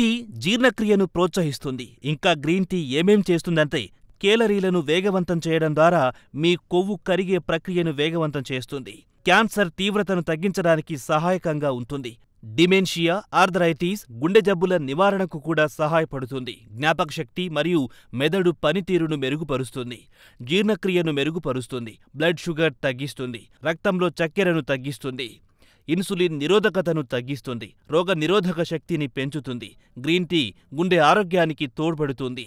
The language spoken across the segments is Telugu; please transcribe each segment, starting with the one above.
టీ జీర్ణక్రియను ప్రోత్సహిస్తుంది. ఇంకా గ్రీన్ టీ ఏమేం చేస్తుందంటే కేలరీలను వేగవంతం చేయడం ద్వారా మీ కొవ్వు కరిగే ప్రక్రియను వేగవంతం చేస్తుంది. క్యాన్సర్ తీవ్రతను తగ్గించడానికి సహాయకంగా ఉంటుంది. డిమెన్షియా, ఆర్థరైటిస్, గుండె జబ్బుల నివారణకు కూడా సహాయపడుతుంది. జ్ఞాపకశక్తి మరియు మెదడు పనితీరును మెరుగుపరుస్తుంది. జీర్ణక్రియను మెరుగుపరుస్తుంది. బ్లడ్ షుగర్ తగ్గిస్తుంది. రక్తంలో చక్కెరను తగ్గిస్తుంది. ఇన్సులిన్ నిరోధకతను తగ్గిస్తుంది. రోగ నిరోధక శక్తిని పెంచుతుంది. గ్రీన్ టీ గుండె ఆరోగ్యానికి తోడ్పడుతుంది.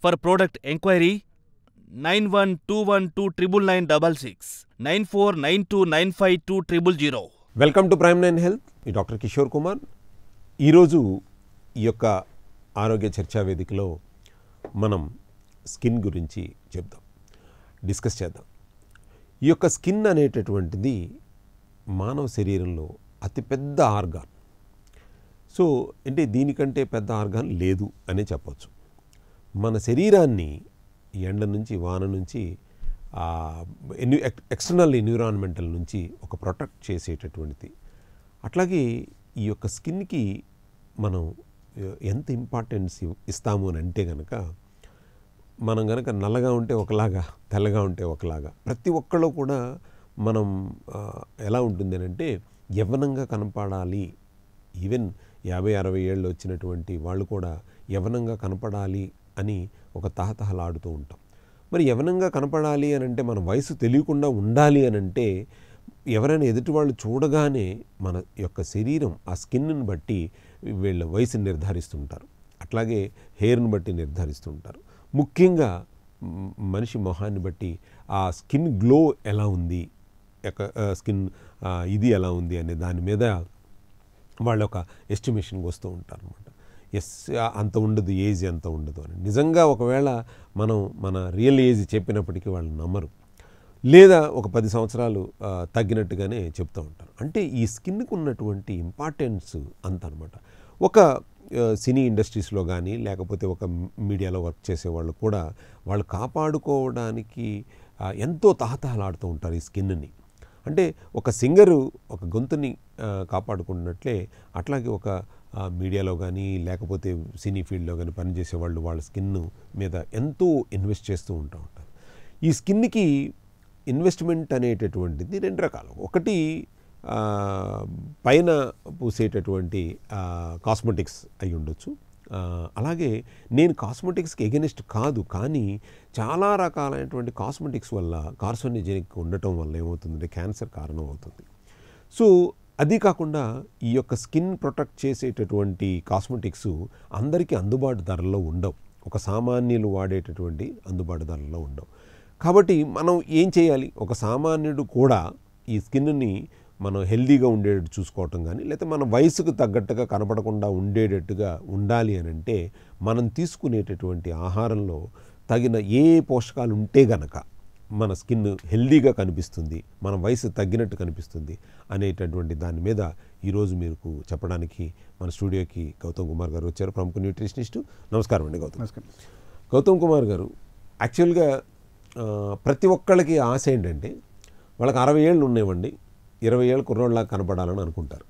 For product enquiry 9121299966 9492952000. Welcome to prime 9 health. ఈ డాక్టర్ కిషోర్ కుమార్. ఈరోజు ఈ యొక్క ఆరోగ్య చర్చా వేదికలో మనం స్కిన్ గురించి డిస్కస్ చేద్దాం. ఈ యొక్క స్కిన్ అనేటటువంటిది మానవ శరీరంలో అతిపెద్ద ఆర్గాన్. సో అంటే దీనికంటే పెద్ద ఆర్గాన్ లేదు అనే చెప్పవచ్చు. మన శరీరాన్ని ఎండ నుంచి, వాన నుంచి, ఎక్స్టర్నల్ ఎన్విరాన్మెంటల్ నుంచి ఒక ప్రొటెక్ట్ చేసేటటువంటిది. అట్లాగే ఈ యొక్క స్కిన్కి మనం ఎంత ఇంపార్టెన్స్ ఇస్తాము అని అంటే కనుక, మనం కనుక నల్లగా ఉంటే ఒకలాగా, తెల్లగా ఉంటే ఒకలాగా, ప్రతి ఒక్కళ్ళు కూడా మనం ఎలా ఉంటుంది అని అంటే యవ్వనంగా కనపడాలి. ఈవెన్ 50-60 ఏళ్ళు వచ్చినటువంటి వాళ్ళు కూడా యవ్వనంగా కనపడాలి అని ఒక తహతహలాడుతూ ఉంటాం. మరి యవ్వనంగా కనపడాలి అని అంటే మన వయసు తెలియకుండా ఉండాలి అని అంటే ఎవరైనా ఎదుటి వాళ్ళు చూడగానే మన యొక్క శరీరం ఆ స్కిన్ను బట్టి వీళ్ళ వయసుని నిర్ధారిస్తుంటారు. అట్లాగే హెయిర్ని బట్టి నిర్ధారిస్తుంటారు. ముఖ్యంగా మనిషి మొహాన్ని బట్టి ఆ స్కిన్ గ్లో ఎలా ఉంది, స్కిన్ ఇది ఎలా ఉంది అనే దాని మీద వాళ్ళ ఒక ఎస్టిమేషన్కి వస్తూ ఉంటారు అనమాట. అంత ఉండదు, ఏజ్ అంత ఉండదు అని. నిజంగా ఒకవేళ మనం మన రియల్ ఏజ్ చెప్పినప్పటికీ వాళ్ళు నమ్మరు, లేదా ఒక 10 సంవత్సరాలు తగ్గినట్టుగానే చెప్తూ ఉంటారు. అంటే ఈ స్కిన్కి ఉన్నటువంటి ఇంపార్టెన్స్ అంత అనమాట. ఒక సినీ ఇండస్ట్రీస్లో కానీ, లేకపోతే ఒక మీడియాలో వర్క్ చేసేవాళ్ళు కూడా వాళ్ళు కాపాడుకోవడానికి ఎంతో తహతహలాడుతూ ఉంటారు ఈ స్కిన్ని. అంటే ఒక సింగరు ఒక గొంతుని కాపాడుకున్నట్లే, అట్లాగే ఒక మీడియాలో కానీ, లేకపోతే సినీ ఫీల్డ్లో కానీ పనిచేసేవాళ్ళు వాళ్ళ స్కిన్ మీద ఎంతో ఇన్వెస్ట్ చేస్తూ ఉంటారు. ఈ స్కిన్కి ఇన్వెస్ట్మెంట్ అనేటటువంటిది 2 రకాలు. ఒకటి పైన పూసేటటువంటి కాస్మెటిక్స్ అయి ఉండొచ్చు. అలాగే నేను కాస్మెటిక్స్కి ఎగెనిస్ట్ కాదు, కానీ చాలా రకాలైనటువంటి కాస్మెటిక్స్ వల్ల కార్సినోజెనిక్ ఉండటం వల్ల ఏమవుతుందంటే క్యాన్సర్ కారణం అవుతుంది. సో అది కాకుండా ఈ యొక్క స్కిన్ ప్రొటెక్ట్ చేసేటటువంటి కాస్మెటిక్స్ అందరికీ అందుబాటు ధరల్లో ఉండవు. ఒక సామాన్యులు వాడేటటువంటి అందుబాటు ధరల్లో ఉండవు. కాబట్టి మనం ఏం చేయాలి? ఒక సామాన్యుడు కూడా ఈ స్కిన్ని మనం హెల్దీగా ఉండేటట్టు చూసుకోవటం కానీ, లేకపోతే మన వయసుకు తగ్గట్టుగా కనపడకుండా ఉండేటట్టుగా ఉండాలి అని అంటే మనం తీసుకునేటటువంటి ఆహారంలో తగిన ఏ పోషకాలు ఉంటే గనక మన స్కిన్ హెల్దీగా కనిపిస్తుంది, మన వయసు తగ్గినట్టు కనిపిస్తుంది అనేటటువంటి దాని మీద ఈరోజు మీకు చెప్పడానికి మన స్టూడియోకి గౌతమ్ కుమార్ గారు వచ్చారు, ప్రముఖ న్యూట్రిషనిస్టు. నమస్కారం అండి గౌతమ్. గౌతమ్ కుమార్ గారు, యాక్చువల్గా ప్రతి ఒక్కళ్ళకి ఆశ ఏంటంటే వాళ్ళకి 60 ఏళ్ళు ఉన్నాయండి, 20 ఏళ్ళు కుర్రోళ్ళలాగా కనపడాలని అనుకుంటారు.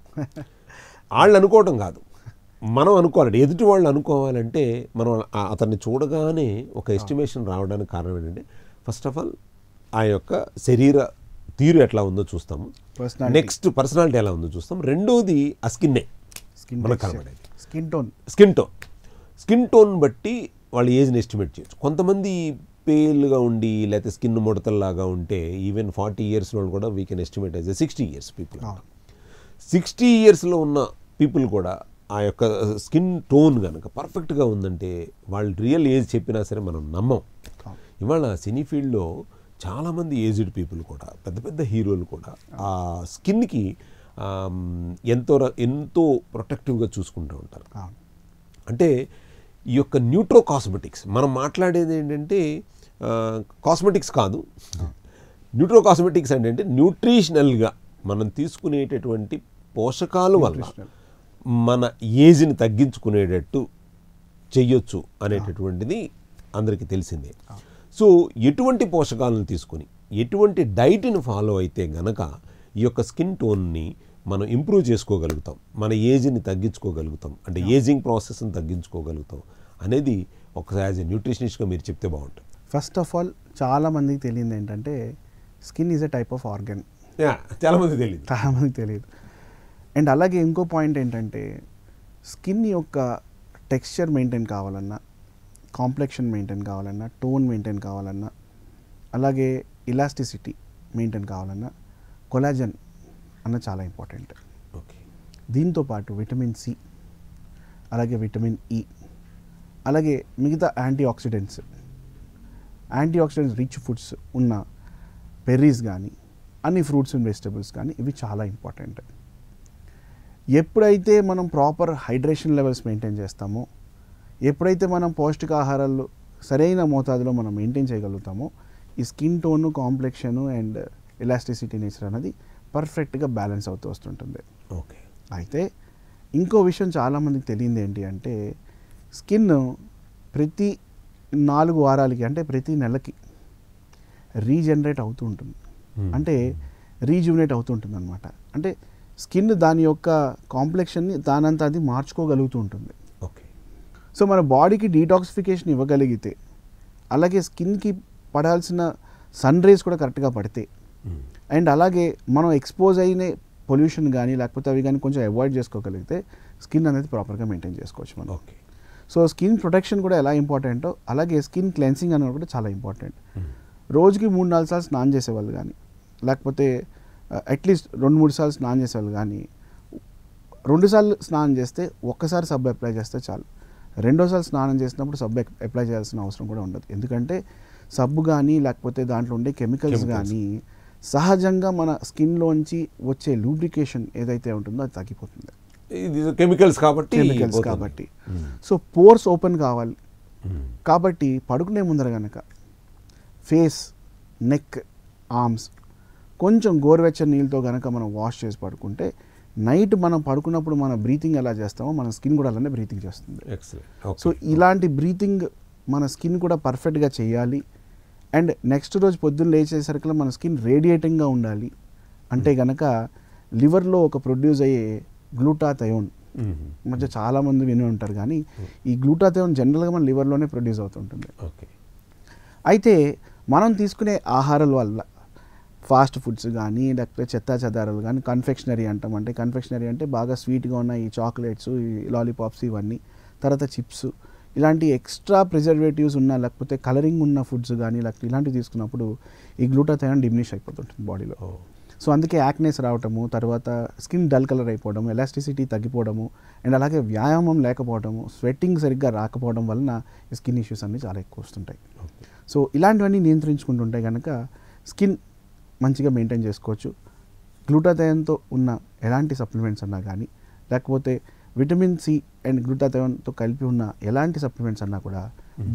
వాళ్ళు అనుకోవటం కాదు, మనం అనుకోవాలంటే, ఎదుటి వాళ్ళు అనుకోవాలంటే మనం అతన్ని చూడగానే ఒక ఎస్టిమేషన్ రావడానికి కారణం ఏంటంటే, ఫస్ట్ ఆఫ్ ఆల్ ఆ యొక్క శరీర తీరు ఎట్లా ఉందో చూస్తాము, నెక్స్ట్ పర్సనాలిటీ ఎలా ఉందో చూస్తాం, రెండోది ఆ స్కిన్నే మనకు కనబడేది. స్కిన్ టోన్ బట్టి వాళ్ళ ఏజ్ని ఎస్టిమేట్ చేయొచ్చు. కొంతమంది పేల్గా ఉండి లేకపోతే స్కిన్ ముడతల్లాగా ఉంటే ఈవెన్ 40 years వాళ్ళు కూడా we can estimate as 60 years people. 60 yearsలో ఉన్న పీపుల్ కూడా ఆ యొక్క స్కిన్ టోన్ కనుక పర్ఫెక్ట్గా ఉందంటే వాళ్ళు రియల్ ఏజ్ చెప్పినా సరే మనం నమ్మం. ఇవాళ సినీ ఫీల్డ్లో చాలామంది ఏజ్డ్ పీపుల్ కూడా, పెద్ద పెద్ద హీరోలు కూడా ఆ స్కిన్కి ఎంతో ప్రొటెక్టివ్గా చూసుకుంటూ ఉంటారు. అంటే ఈ యొక్క న్యూట్రో కాస్మెటిక్స్ మనం మాట్లాడేది ఏంటంటే కాస్మెటిక్స్ కాదు, న్యూట్రో కాస్మెటిక్స్ అంటే న్యూట్రిషనల్గా మనం తీసుకునేటటువంటి పోషకాల వల్ల మన ఏజ్ని తగ్గించుకునేటట్టు చెయ్యొచ్చు అనేటటువంటిది అందరికీ తెలిసిందే. సో ఎటువంటి పోషకాలను తీసుకుని ఎటువంటి డైట్ని ఫాలో అయితే గనక ఈ యొక్క స్కిన్ టోన్ని మనం ఇంప్రూవ్ చేసుకోగలుగుతాం, మన ఏజ్ని తగ్గించుకోగలుగుతాం, అంటే ఏజింగ్ ప్రాసెస్ని తగ్గించుకోగలుగుతాం అనేది ఒకసారి యాజ్ ఎ న్యూట్రిషనిస్ట్గా మీరు చెప్తే బాగుంటుంది. ఫస్ట్ ఆఫ్ ఆల్ చాలామందికి తెలియదు ఏంటంటే skin is a type of organ. చాలామంది తెలియదు. చాలామందికి తెలియదు. అండ్ అలాగే ఇంకో పాయింట్ ఏంటంటే స్కిన్ యొక్క టెక్స్చర్ మెయింటైన్ కావాలన్నా, కాంప్లెక్షన్ మెయింటైన్ కావాలన్నా, టోన్ మెయింటైన్ కావాలన్నా, అలాగే ఇలాస్టిసిటీ మెయింటైన్ కావాలన్నా కొలాజన్ అన్న చాలా ఇంపార్టెంట్. ఓకే. దీంతో పాటు విటమిన్ సి, అలాగే విటమిన్ ఈ, అలాగే మిగతా యాంటీ ఆక్సిడెంట్స్ రిచ్ ఫుడ్స్ ఉన్న బెర్రీస్ కానీ, అన్ని ఫ్రూట్స్ అండ్ వెజిటబుల్స్ కానీ ఇవి చాలా ఇంపార్టెంట్. ఎప్పుడైతే మనం ప్రాపర్ హైడ్రేషన్ లెవెల్స్ మెయింటైన్ చేస్తామో, ఎప్పుడైతే మనం పౌష్టికాహారాలు సరైన మోతాదులో మనం మెయింటైన్ చేయగలుగుతామో, ఈ skin tone, complexion and elasticity nature అనేది పర్ఫెక్ట్గా బ్యాలెన్స్ అవుతూ వస్తుంటుంది. ఓకే. అయితే ఇంకో విషయం చాలామందికి తెలియంది ఏంటి అంటే స్కిన్ ప్రతి 4 వారాలకి అంటే ప్రతి నెలకి రీజనరేట్ అవుతూ ఉంటుంది, అంటే రీజువినేట్ అవుతూ ఉంటుంది అనమాట. అంటే స్కిన్ దాని యొక్క కాంప్లెక్షన్ని దానంతా అది మార్చుకోగలుగుతూ ఉంటుంది. ఓకే. సో మన బాడీకి డీటాక్సిఫికేషన్ ఇవ్వగలిగితే, అలాగే స్కిన్కి పడాల్సిన సన్ రేస్ కూడా కరెక్ట్గా పడితే, అండ్ అలాగే మనం ఎక్స్పోజ్ అయిన పొల్యూషన్ కానీ లేకపోతే అవి కానీ కొంచెం అవాయిడ్ చేసుకోగలిగితే స్కిన్ అనేది ప్రాపర్గా మెయింటైన్ చేసుకోవచ్చు మనం. ఓకే. సో స్కిన్ ప్రొటెక్షన్ కూడా ఎలా ఇంపార్టెంటో అలాగే స్కిన్ క్లెన్సింగ్ అనేది కూడా చాలా ఇంపార్టెంట్. రోజుకి 3-4 సార్లు స్నానం చేసేవాళ్ళు కానీ, లేకపోతే అట్లీస్ట్ 2-3 సార్లు స్నానం చేసేవాళ్ళు కానీ, 2 సార్లు స్నానం చేస్తే ఒక్కసారి సబ్బు అప్లై చేస్తే చాలు. రెండోసారి స్నానం చేసినప్పుడు సబ్బు అప్లై చేయాల్సిన అవసరం కూడా ఉండదు. ఎందుకంటే సబ్బు కానీ లేకపోతే దాంట్లో ఉండే కెమికల్స్ కానీ సహజంగా మన స్కిన్లోంచి వచ్చే లూబ్రికేషన్ ఏదైతే ఉంటుందో అది తగ్గిపోతుంది. ఇది కెమికల్స్ కాబట్టి సో పోర్స్ ఓపెన్ కావాలి. కాబట్టి పడుకునే ముందర కనుక ఫేస్, నెక్, ఆర్మ్స్ కొంచెం గోరువెచ్చని నీళ్ళతో కనుక మనం వాష్ చేసి పడుకుంటే నైట్ మనం పడుకున్నప్పుడు మన బ్రీతింగ్ ఎలా చేస్తామో మన స్కిన్ కూడా అలానే బ్రీతింగ్ చేస్తుంది. సో ఇలాంటి బ్రీతింగ్ మన స్కిన్ కూడా పర్ఫెక్ట్గా చేయాలి. అండ్ నెక్స్ట్ రోజు పొద్దున్న లేచేసరికి మన స్కిన్ రేడియేటింగ్గా ఉండాలి అంటే కనుక లివర్లో ఒక ప్రొడ్యూస్ అయ్యే గ్లూటాథయోన్ మధ్య చాలామంది విని ఉంటారు, కానీ ఈ గ్లూటాథయోన్ జనరల్గా మన లివర్లోనే ప్రొడ్యూస్ అవుతుంటుంది. అయితే మనం తీసుకునే ఆహారాల వల్ల ఫాస్ట్ ఫుడ్స్ కానీ లేకపోతే చెత్తా చెదారాలు కానీ, కన్ఫెక్షనరీ అంటాం, అంటే కన్ఫెక్షనరీ అంటే బాగా స్వీట్గా ఉన్న ఈ చాక్లెట్స్, ఈ లాలీపాప్స్ ఇవన్నీ, తర్వాత చిప్స్, ఇలాంటి ఎక్స్ట్రా ప్రిజర్వేటివ్స్ ఉన్న లేకపోతే కలరింగ్ ఉన్న ఫుడ్స్ కానీ లేకపోతే ఇలాంటివి తీసుకున్నప్పుడు ఈ గ్లూటాథయోన్ డిమినిష్ అయిపోతుంటుంది బాడీలో. సో అందుకే యాక్నెస్ రావటము, తర్వాత స్కిన్ డల్ కలర్ అయిపోవడము, ఎలాస్టిసిటీ తగ్గిపోవడము, అండ్ అలాగే వ్యాయామం లేకపోవడము, స్వెట్టింగ్ సరిగ్గా రాకపోవడం వలన ఈ స్కిన్ ఇష్యూస్ అన్నీ చాలా ఎక్కువ వస్తుంటాయి. సో ఇలాంటివన్నీ నియంత్రించుకుంటుంటే కనుక స్కిన్ మంచిగా మెయింటైన్ చేసుకోవచ్చు. గ్లూటాథయోన్తో ఉన్న ఎలాంటి సప్లిమెంట్స్ అన్నా కానీ, లేకపోతే విటమిన్ సి అండ్ గ్లూటాథయోన్తో కలిపి ఉన్న ఎలాంటి సప్లిమెంట్స్ అన్నా కూడా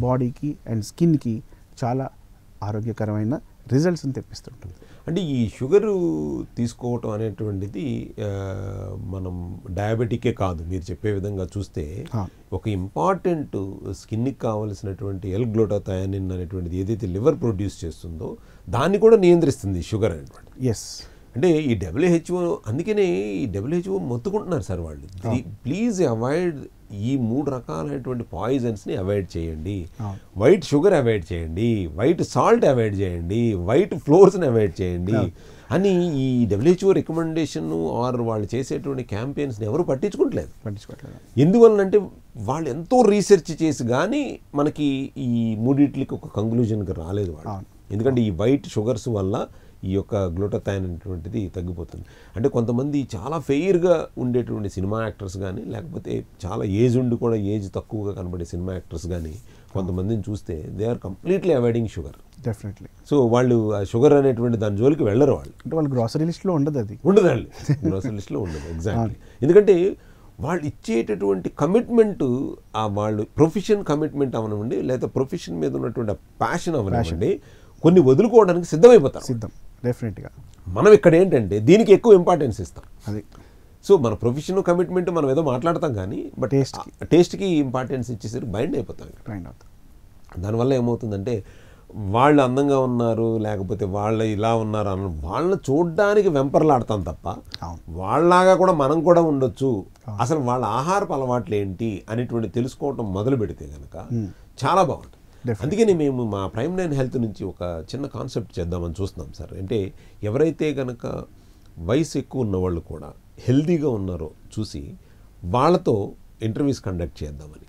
బాడీకి అండ్ స్కిన్కి చాలా ఆరోగ్యకరమైన రిజల్ట్స్ని తెప్పిస్తుంటుంది. అంటే ఈ షుగరు తీసుకోవటం అనేటువంటిది మనం డయాబెటికే కాదు, మీరు చెప్పే విధంగా చూస్తే ఒక ఇంపార్టెంట్ స్కిన్కి కావలసినటువంటి L-గ్లూటాథయోనిన్ అనేటువంటిది ఏదైతే లివర్ ప్రొడ్యూస్ చేస్తుందో దాన్ని కూడా నియంత్రిస్తుంది షుగర్ అనేటువంటి. ఎస్. అంటే ఈ WHO అందుకనే ఈ WHO మొత్తుకుంటున్నారు సార్ వాళ్ళు, ప్లీజ్ అవాయిడ్ ఈ 3 రకాలైనటువంటి పాయిజన్స్ని అవాయిడ్ చేయండి, వైట్ షుగర్ అవాయిడ్ చేయండి, వైట్ సాల్ట్ అవాయిడ్ చేయండి, వైట్ ఫ్లోర్స్ని అవాయిడ్ చేయండి అని ఈ WHO రికమెండేషన్ ఆర్ వాళ్ళు చేసేటువంటి క్యాంపెయిన్స్ని ఎవరు పట్టించుకోవట్లేదు. ఎందువల్లంటే వాళ్ళు ఎంతో రీసెర్చ్ చేసి కానీ మనకి ఈ మూడిట్లకి ఒక కంక్లూజన్కి రాలేదు వాళ్ళు. ఎందుకంటే ఈ వైట్ షుగర్స్ వల్ల ఈ యొక్క గ్లూటాథయోన్ అనేటువంటిది తగ్గిపోతుంది. అంటే కొంతమంది చాలా ఫెయిర్గా ఉండేటువంటి సినిమా యాక్టర్స్ కానీ, లేకపోతే చాలా ఏజ్ ఉండి కూడా ఏజ్ తక్కువగా కనబడే సినిమా యాక్టర్స్ కానీ కొంతమందిని చూస్తే they are completely avoiding sugar. Definitely. So వాళ్ళు ఆ షుగర్ అనేటువంటి దాని జోలికి వెళ్ళరు వాళ్ళు. అంటే వాళ్ళు గ్రాసరీ లిస్ట్లో ఉండదు, అది ఉండదండి, గ్రాసరీ లిస్ట్లో ఉండదు. ఎగ్జాక్ట్లీ. ఎందుకంటే వాళ్ళు ఇచ్చేటటువంటి కమిట్మెంట్, వాళ్ళు ప్రొఫెషన్ కమిట్మెంట్ అవనివ్వండి, లేదా ప్రొఫెషన్ మీద ఉన్నటువంటి ప్యాషన్ అవనివ్వండి, కొన్ని వదులుకోవడానికి సిద్ధం. డెఫినెట్గా. మనం ఇక్కడ ఏంటంటే దీనికి ఎక్కువ ఇంపార్టెన్స్ ఇస్తాం. అది సో మన ప్రొఫెషన్ కమిట్మెంట్ మనం ఏదో మాట్లాడతాం కానీ బట్ టేస్ట్కి ఇంపార్టెన్స్ ఇచ్చేసరికి బైండ్ అయిపోతాం. దానివల్ల ఏమవుతుందంటే వాళ్ళు అందంగా ఉన్నారు లేకపోతే వాళ్ళు ఇలా ఉన్నారు అన్న వాళ్ళని చూడడానికి వెంపర్లాడతాం తప్ప వాళ్ళలాగా కూడా మనం కూడా ఉండొచ్చు, అసలు వాళ్ళ ఆహారపు అలవాట్లు ఏంటి అనేటువంటి తెలుసుకోవటం మొదలు పెడితే కనుక చాలా బాగుంటుంది. అందుకని మేము మా ప్రైమ్9 హెల్త్ నుంచి ఒక చిన్న కాన్సెప్ట్ చేద్దామని చూస్తున్నాం సార్. అంటే ఎవరైతే కనుక వయసు ఎక్కువ ఉన్నవాళ్ళు కూడా హెల్తీగా ఉన్నారో చూసి వాళ్ళతో ఇంటర్వ్యూస్ కండక్ట్ చేద్దామని.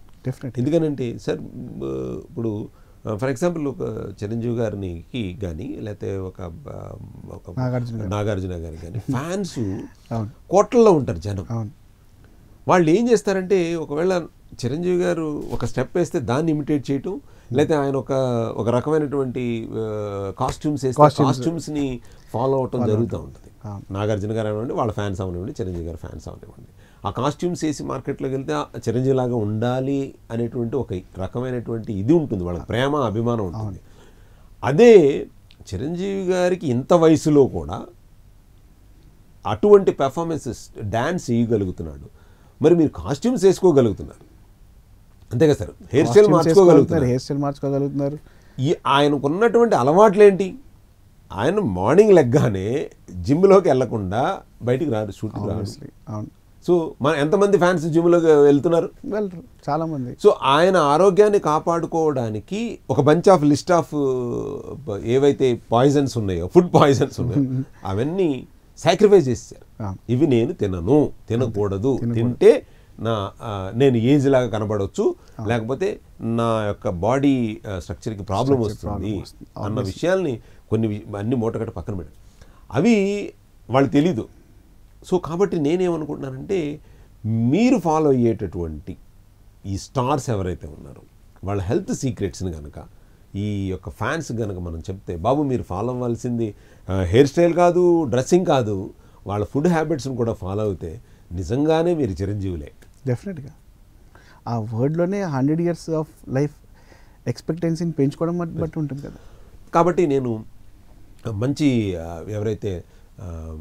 ఎందుకనంటే సార్ ఇప్పుడు ఫర్ ఎగ్జాంపుల్ ఒక చిరంజీవి గారికి కానీ లేకపోతే ఒక నాగార్జున గారికి కానీ ఫ్యాన్స్ కోట్లలో ఉంటారు జనం. వాళ్ళు ఏం చేస్తారంటే ఒకవేళ చిరంజీవి గారు ఒక స్టెప్ వేస్తే దాన్ని ఇమిటేట్ చేయటం, లేకపోతే ఆయన ఒక రకమైనటువంటి కాస్ట్యూమ్స్ని ఫాలో అవటం జరుగుతూ ఉంటుంది. నాగార్జున గారు అవనివ్వండి, వాళ్ళ ఫ్యాన్స్ అవనివ్వండి, చిరంజీవి గారు ఫ్యాన్స్ అవనివ్వండి, ఆ కాస్ట్యూమ్స్ వేసి మార్కెట్లోకి వెళ్తే చిరంజీవి లాగా ఉండాలి అనేటువంటి ఒక రకమైనటువంటి ఇది ఉంటుంది, వాళ్ళకి ప్రేమ అభిమానం ఉంటుంది. అదే చిరంజీవి గారికి ఇంత వయసులో కూడా అటువంటి పెర్ఫార్మెన్సెస్ డ్యాన్స్ వేయగలుగుతున్నాడు, మరి మీరు కాస్ట్యూమ్స్ వేసుకోగలుగుతున్నారు అంతే కదా సార్, హెయిర్ స్టైల్ మార్చుకోగలుగుతున్నారు. ఆయనకున్నటువంటి అలవాట్లు ఏంటి? ఆయన మార్నింగ్ లెగ్గానే జిమ్లోకి వెళ్లకుండా బయటికి రాడు, షూట్కి రాడు. సో మన ఎంతమంది ఫ్యాన్స్ జిమ్లోకి వెళ్తున్నారు? చాలా మంది. సో ఆయన ఆరోగ్యాన్ని కాపాడుకోవడానికి ఒక బంచ్ ఆఫ్ లిస్ట్ ఆఫ్ ఏవైతే పాయిజన్స్ ఉన్నాయో, ఫుడ్ పాయిజన్స్ ఉన్నాయో అవన్నీ సాక్రిఫైస్ చేశారు. ఇవి నేను తినకూడదు, తింటే నేను ఏజ్ లాగా కనబడవచ్చు, లేకపోతే నా యొక్క బాడీ స్ట్రక్చర్కి ప్రాబ్లం వస్తుంది అన్న విషయాల్ని అన్ని మూటగట్ట పక్కన పెట్టారు. అవి వాళ్ళు తెలీదు. సో కాబట్టి నేనేమనుకుంటున్నానంటే మీరు ఫాలో అయ్యేటటువంటి ఈ స్టార్స్ ఎవరైతే ఉన్నారో వాళ్ళ హెల్త్ సీక్రెట్స్ని కనుక ఈ యొక్క ఫ్యాన్స్ కనుక మనం చెప్తే, బాబు మీరు ఫాలో అవ్వాల్సింది హెయిర్ స్టైల్ కాదు, డ్రెస్సింగ్ కాదు, వాళ్ళ ఫుడ్ హ్యాబిట్స్ని కూడా ఫాలో అవుతే నిజంగానే మీరు చిరంజీవులే. డెఫినెట్గా ఆ వర్డ్లోనే 100 years ఆఫ్ లైఫ్ ఎక్స్పెక్టెన్సీని పెంచుకోవడం బట్టి ఉంటుంది కదా. కాబట్టి నేను మంచి ఎవరైతే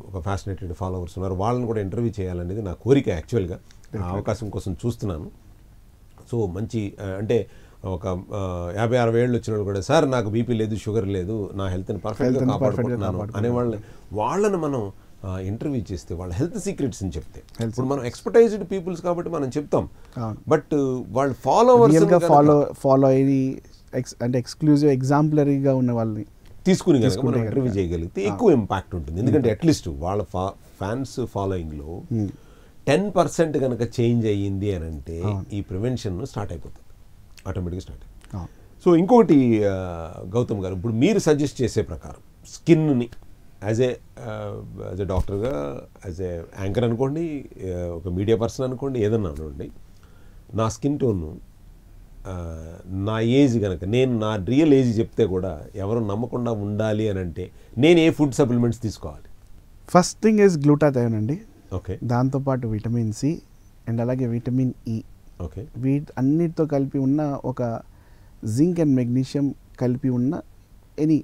ఒక ఫ్యాసినేటెడ్ ఫాలోవర్స్ ఉన్నారో వాళ్ళని కూడా ఇంటర్వ్యూ చేయాలనేది నా కోరిక. యాక్చువల్గా అవకాశం కోసం చూస్తున్నాను. సో మంచి అంటే ఒక 50-60 ఏళ్ళు వచ్చిన వాళ్ళు కూడా, సార్ నాకు బీపీ లేదు, షుగర్ లేదు, నా హెల్త్ని పర్ఫెక్ట్గా కాపాడుకుంటున్నాను అనే వాళ్ళని మనం ఇంటర్వ్యూ చేస్తే వాళ్ళ హెల్త్ సీక్రెట్స్ని చెప్తే, ఇప్పుడు మనం ఎక్స్పర్టైజ్డ్ పీపుల్స్ కాబట్టి మనం చెప్తాం, బట్ వాళ్ళు ఫాలో అయ్యి అంటే ఎక్స్క్లూజివ్ ఎగ్జాంపులరీగా ఉన్న వాళ్ళని తీసుకుని కనుక మనం ఇంటర్వ్యూ చేయగలిగితే ఎక్కువ ఇంపాక్ట్ ఉంటుంది. ఎందుకంటే అట్లీస్ట్ వాళ్ళ ఫ్యాన్స్ ఫాలోయింగ్లో 10% కనుక చేంజ్ అయ్యింది అని అంటే ఈ ప్రివెన్షన్ స్టార్ట్ అయిపోతుంది, ఆటోమేటిక్గా స్టార్ట్ అయిపోతుంది. సో ఇంకొకటి గౌతమ్ గారు, ఇప్పుడు మీరు సజెస్ట్ చేసే ప్రకారం స్కిన్ని యాజ్ ఏ డాక్టర్గా, యాజ్ ఏ యాంకర్ అనుకోండి, ఒక మీడియా పర్సన్ అనుకోండి, ఏదన్నా అనుకోండి, నా స్కిన్ టోన్ను నా ఏజ్ కనుక నేను నా రియల్ ఏజ్ చెప్తే కూడా ఎవరు నమ్మకుండా ఉండాలి అని అంటే నేను ఏ ఫుడ్ సప్లిమెంట్స్ తీసుకోవాలి? ఫస్ట్ థింగ్ ఈజ్ గ్లూటాథయోన్ అండి. ఓకే. దాంతోపాటు విటమిన్ సి అండ్ అలాగే విటమిన్ ఈ. ఓకే. అన్నిటితో కలిపి ఉన్న ఒక జింక్ అండ్ మెగ్నీషియం కలిపి ఉన్న ఎనీ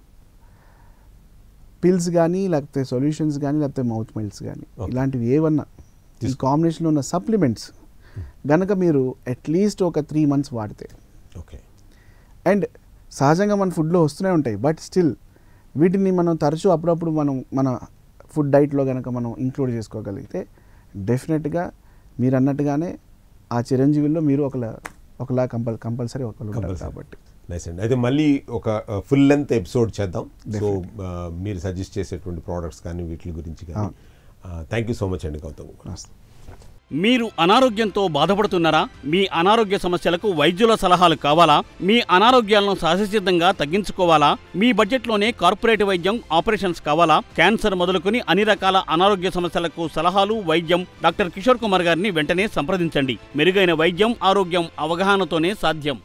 పిల్స్ కానీ, లేకపోతే సొల్యూషన్స్ కానీ, లేకపోతే మౌత్ మైల్స్ కానీ, ఇలాంటివి ఏవన్నా ఈ కాంబినేషన్లో ఉన్న సప్లిమెంట్స్ గనక మీరు అట్లీస్ట్ ఒక 3 months వాడితే, ఓకే, అండ్ సహజంగా మన ఫుడ్లో వస్తూనే ఉంటాయి, బట్ స్టిల్ వీటిని మనం తరచూ అప్పుడప్పుడు మన ఫుడ్ డైట్లో కనుక మనం ఇంక్లూడ్ చేసుకోగలిగితే డెఫినెట్గా మీరు అన్నట్టుగానే ఆ చిరంజీవిలో మీరు ఒకలా కంపల్సరీ ఒకరు ఉంటారు. కాబట్టి నైస్ అండి. అయితే మళ్ళీ ఒక ఫుల్ లెంత్ ఎపిసోడ్ చేద్దాం. సో మీరు సజెస్ట్ చేసేటువంటి ప్రోడక్ట్స్ కానీ వీటి గురించి కానీ. థ్యాంక్ యూ సో మచ్ అండి గౌతమ్. మీరు అనారోగ్యంతో బాధపడుతున్నారా? మీ అనారోగ్య సమస్యలకు వైద్యుల సలహాలు కావాలా? మీ అనారోగ్యాలను సహజసిద్ధంగా తగ్గించుకోవాలా? మీ బడ్జెట్లోనే కార్పొరేట్ వైద్యం, ఆపరేషన్స్ కావాలా? క్యాన్సర్ మొదలుకొని అన్ని రకాల అనారోగ్య సమస్యలకు సలహాలు, వైద్యం డాక్టర్ కిషోర్ కుమార్ గారిని వెంటనే సంప్రదించండి. మెరుగైన వైద్యం, ఆరోగ్యం అవగాహనతోనే సాధ్యం.